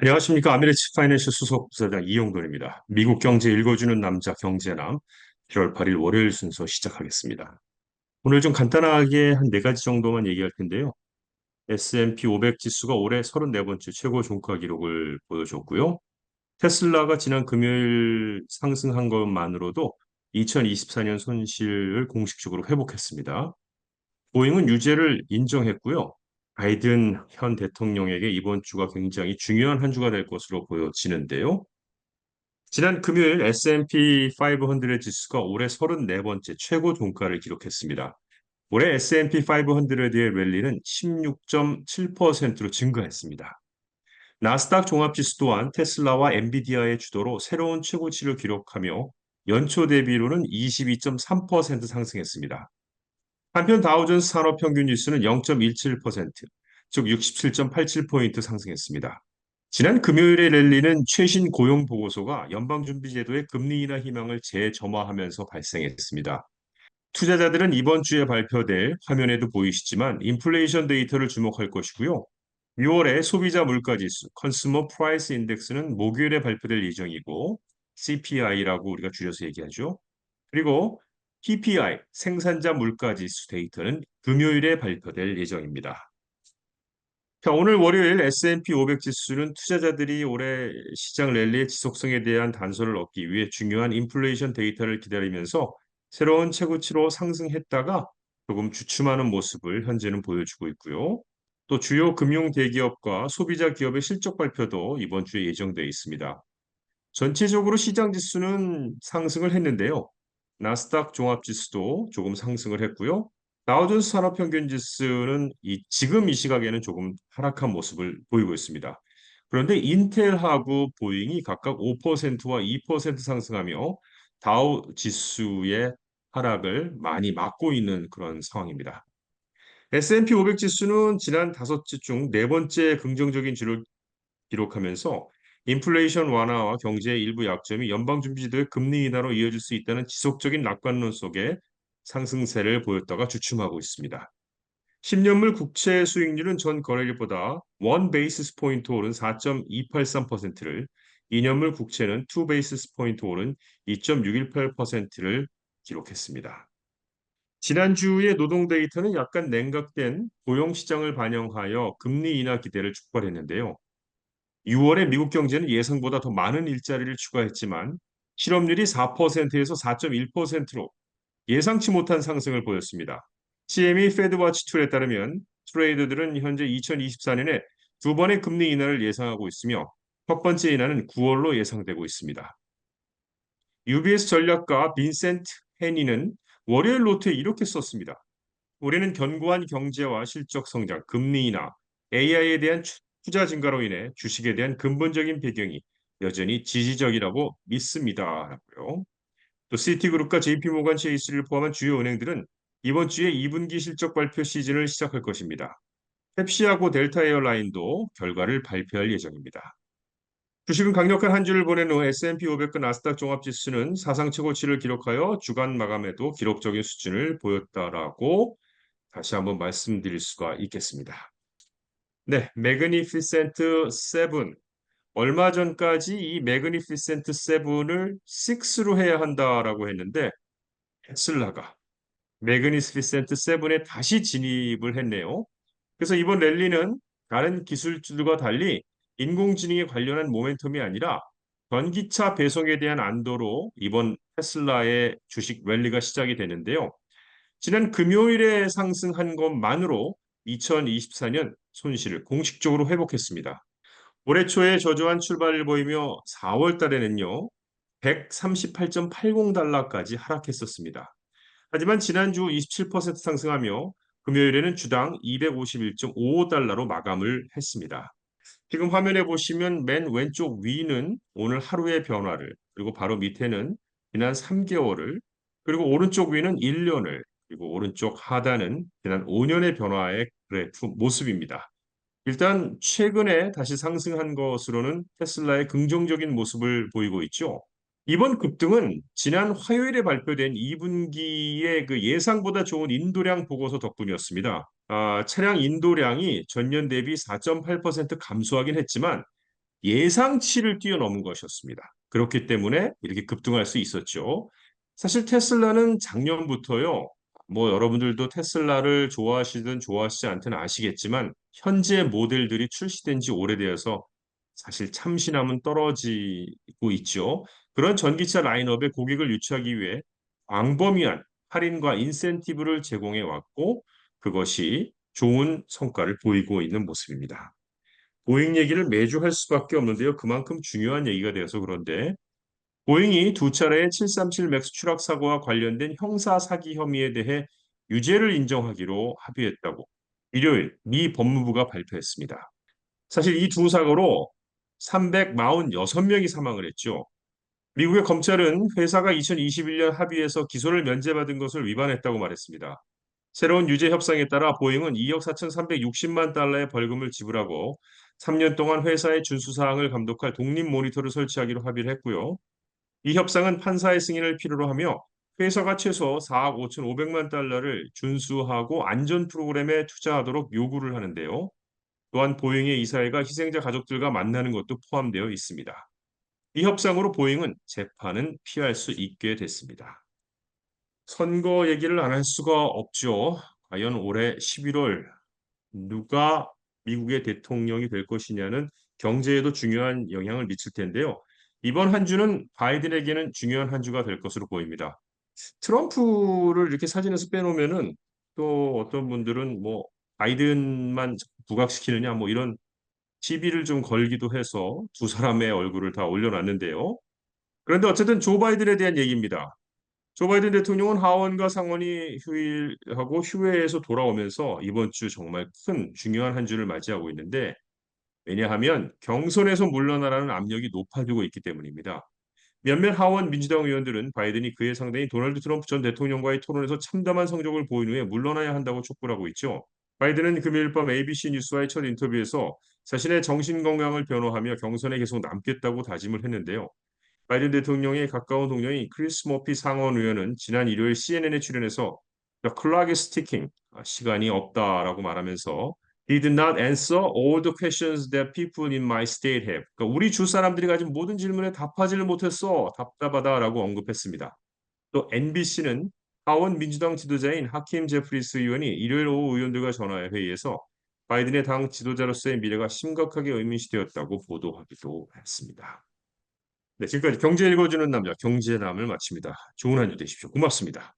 안녕하십니까. 아미레츠 파이낸셜 수석 부사장 이용돈입니다. 미국 경제 읽어주는 남자 경제남 1월 8일 월요일 순서 시작하겠습니다. 오늘 좀 간단하게 한 네 가지 정도만 얘기할 텐데요. S&P 500 지수가 올해 34번째 최고 종가 기록을 보여줬고요. 테슬라가 지난 금요일 상승한 것만으로도 2024년 손실을 공식적으로 회복했습니다. 보잉은 유죄를 인정했고요. 바이든 현 대통령에게 이번 주가 굉장히 중요한 한 주가 될 것으로 보여지는데요. 지난 금요일 S&P 500 지수가 올해 34번째 최고 종가를 기록했습니다. 올해 S&P 500의 랠리는 16.7%로 증가했습니다. 나스닥 종합지수 또한 테슬라와 엔비디아의 주도로 새로운 최고치를 기록하며 연초 대비로는 22.3% 상승했습니다. 한편 다우존스 산업평균 지수는 0.17%, 즉 67.87포인트 상승했습니다. 지난 금요일의 랠리는 최신 고용 보고서가 연방준비제도의 금리 인하 희망을 재점화하면서 발생했습니다. 투자자들은 이번 주에 발표될 화면에도 보이시지만 인플레이션 데이터를 주목할 것이고요. 6월에 소비자 물가지수, 컨슈머 프라이스 인덱스는 목요일에 발표될 예정이고 CPI라고 우리가 줄여서 얘기하죠. 그리고 PPI, 생산자 물가지수 데이터는 금요일에 발표될 예정입니다. 자, 오늘 월요일 S&P 500 지수는 투자자들이 올해 시장 랠리의 지속성에 대한 단서를 얻기 위해 중요한 인플레이션 데이터를 기다리면서 새로운 최고치로 상승했다가 조금 주춤하는 모습을 현재는 보여주고 있고요. 또 주요 금융 대기업과 소비자 기업의 실적 발표도 이번 주에 예정되어 있습니다. 전체적으로 시장 지수는 상승을 했는데요. 나스닥 종합지수도 조금 상승을 했고요. 다우존스 산업평균 지수는 지금 이 시각에는 조금 하락한 모습을 보이고 있습니다. 그런데 인텔하고 보잉이 각각 5%와 2% 상승하며 다우 지수의 하락을 많이 막고 있는 그런 상황입니다. S&P 500 지수는 지난 5주 중 네 번째 긍정적인 주를 기록하면서 인플레이션 완화와 경제의 일부 약점이 연방준비제도의 금리 인하로 이어질 수 있다는 지속적인 낙관론 속에 상승세를 보였다가 주춤하고 있습니다. 10년물 국채 수익률은 전 거래일보다 1 베이시스 포인트 오른 4.283%를, 2년물 국채는 2 베이시스 포인트 오른 2.618%를 기록했습니다. 지난주의 노동 데이터는 약간 냉각된 고용 시장을 반영하여 금리 인하 기대를 촉발했는데요. 6월에 미국 경제는 예상보다 더 많은 일자리를 추가했지만 실업률이 4%에서 4.1%로 예상치 못한 상승을 보였습니다. CME 페드워치 툴에 따르면 트레이더들은 현재 2024년에 두 번의 금리 인하를 예상하고 있으며 첫 번째 인하는 9월로 예상되고 있습니다. UBS 전략가 빈센트 헤니는 월요일 노트에 이렇게 썼습니다. 올해는 견고한 경제와 실적 성장, 금리 인하, AI에 대한 투자 증가로 인해 주식에 대한 근본적인 배경이 여전히 지지적이라고 믿습니다라고요. 또 시티그룹과 JP모간 체이스를 포함한 주요 은행들은 이번 주에 2분기 실적 발표 시즌을 시작할 것입니다. 펩시하고 델타 에어라인도 결과를 발표할 예정입니다. 주식은 강력한 한 주를 보낸 후 S&P 500과 나스닥 종합지수는 사상 최고치를 기록하여 주간 마감에도 기록적인 수준을 보였다라고 다시 한번 말씀드릴 수가 있겠습니다. 네, 매그니피센트 세븐. 얼마 전까지 이 매그니피센트 세븐을 6로 해야 한다라고 했는데 테슬라가 매그니피센트 세븐에 다시 진입을 했네요. 그래서 이번 랠리는 다른 기술주들과 달리 인공지능에 관련한 모멘텀이 아니라 전기차 배송에 대한 안도로 이번 테슬라의 주식 랠리가 시작이 되는데요. 지난 금요일에 상승한 것만으로 2024년 손실을 공식적으로 회복했습니다. 올해 초에 저조한 출발을 보이며 4월 달에는요, 138.80달러까지 하락했었습니다. 하지만 지난주 27% 상승하며 금요일에는 주당 251.55달러로 마감을 했습니다. 지금 화면에 보시면 맨 왼쪽 위는 오늘 하루의 변화를, 그리고 바로 밑에는 지난 3개월을, 그리고 오른쪽 위는 1년을, 그리고 오른쪽 하단은 지난 5년의 변화의 그래프 모습입니다. 일단 최근에 다시 상승한 것으로는 테슬라의 긍정적인 모습을 보이고 있죠. 이번 급등은 지난 화요일에 발표된 2분기의 그 예상보다 좋은 인도량 보고서 덕분이었습니다. 차량 인도량이 전년 대비 4.8% 감소하긴 했지만 예상치를 뛰어넘은 것이었습니다. 그렇기 때문에 이렇게 급등할 수 있었죠. 사실 테슬라는 작년부터요, 뭐 여러분들도 테슬라를 좋아하시든 좋아하시지 않든 아시겠지만 현재 모델들이 출시된 지 오래되어서 사실 참신함은 떨어지고 있죠. 그런 전기차 라인업에 고객을 유치하기 위해 광범위한 할인과 인센티브를 제공해 왔고 그것이 좋은 성과를 보이고 있는 모습입니다. 보잉 얘기를 매주 할 수밖에 없는데요. 그만큼 중요한 얘기가 되어서 그런데 보잉이 두 차례의 737 맥스 추락 사고와 관련된 형사 사기 혐의에 대해 유죄를 인정하기로 합의했다고 일요일 미 법무부가 발표했습니다. 사실 이 두 사고로 346명이 사망을 했죠. 미국의 검찰은 회사가 2021년 합의에서 기소를 면제받은 것을 위반했다고 말했습니다. 새로운 유죄 협상에 따라 보잉은 2억 4,360만 달러의 벌금을 지불하고 3년 동안 회사의 준수 사항을 감독할 독립 모니터를 설치하기로 합의를 했고요. 이 협상은 판사의 승인을 필요로 하며 회사가 최소 4억 5,500만 달러를 준수하고 안전 프로그램에 투자하도록 요구를 하는데요. 또한 보잉의 이사회가 희생자 가족들과 만나는 것도 포함되어 있습니다. 이 협상으로 보잉은 재판은 피할 수 있게 됐습니다. 선거 얘기를 안 할 수가 없죠. 과연 올해 11월 누가 미국의 대통령이 될 것이냐는 경제에도 중요한 영향을 미칠 텐데요. 이번 한 주는 바이든에게는 중요한 한 주가 될 것으로 보입니다. 트럼프를 이렇게 사진에서 빼놓으면은 또 어떤 분들은 뭐 바이든만 부각시키느냐 뭐 이런 시비를 좀 걸기도 해서 두 사람의 얼굴을 다 올려놨는데요. 그런데 어쨌든 조 바이든에 대한 얘기입니다. 조 바이든 대통령은 하원과 상원이 휴일하고 휴회에서 돌아오면서 이번 주 정말 큰 중요한 한 주를 맞이하고 있는데 왜냐하면 경선에서 물러나라는 압력이 높아지고 있기 때문입니다. 몇몇 하원 민주당 의원들은 바이든이 그의 상대인 도널드 트럼프 전 대통령과의 토론에서 참담한 성적을 보인 후에 물러나야 한다고 촉구를 하고 있죠. 바이든은 금요일 밤 ABC 뉴스와의 첫 인터뷰에서 자신의 정신 건강을 변호하며 경선에 계속 남겠다고 다짐을 했는데요. 바이든 대통령의 가까운 동료인 크리스 머피 상원 의원은 지난 일요일 CNN에 출연해서 The clock is ticking, 시간이 없다라고 말하면서 He did not answer all the questions that people in my state have. 그러니까 우리 주 사람들이 가진 모든 질문에 답하지를 못했어. 답답하다라고 언급했습니다. 또 NBC는 하원 민주당 지도자인 하킴 제프리스 의원이 일요일 오후 의원들과 전화해 회의에서 바이든의 당 지도자로서의 미래가 심각하게 의문시되었다고 보도하기도 했습니다. 네, 지금까지 경제 읽어주는 남자 경제남을 마칩니다. 좋은 한 주 되십시오. 고맙습니다.